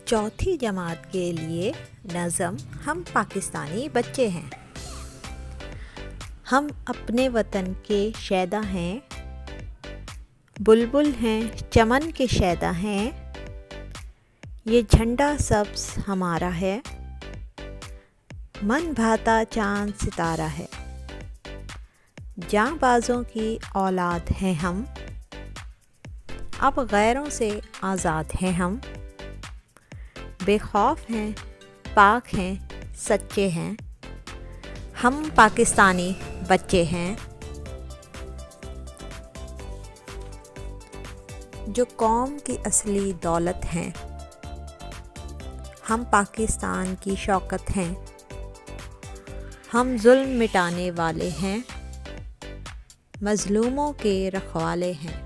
چوتھی جماعت کے لیے نظم ہم پاکستانی بچے ہیں، ہم اپنے وطن کے شیدا ہیں، بلبل ہیں چمن کے شیدا ہیں، یہ جھنڈا سبز ہمارا ہے، من بھاتا چاند ستارہ ہے، جاں بازوں کی اولاد ہیں ہم، اب غیروں سے آزاد ہیں ہم، بے خوف ہیں پاک ہیں سچے ہیں، ہم پاکستانی بچے ہیں، جو قوم کی اصلی دولت ہیں، ہم پاکستان کی شوکت ہیں، ہم ظلم مٹانے والے ہیں، مظلوموں کے رکھوالے ہیں،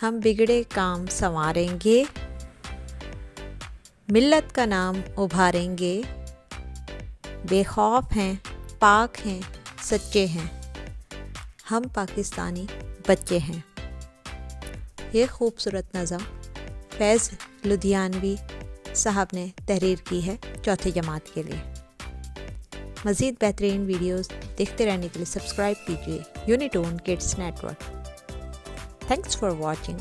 ہم بگڑے کام سنواریں گے، ملت کا نام ابھاریں گے، بے خوف ہیں پاک ہیں سچے ہیں، ہم پاکستانی بچے ہیں۔ یہ خوبصورت نظم فیض لدھیانوی صاحب نے تحریر کی ہے چوتھی جماعت کے لیے۔ مزید بہترین ویڈیوز دیکھتے رہنے کے لیے سبسکرائب کیجیے Unitoon kids network. Thanks for watching.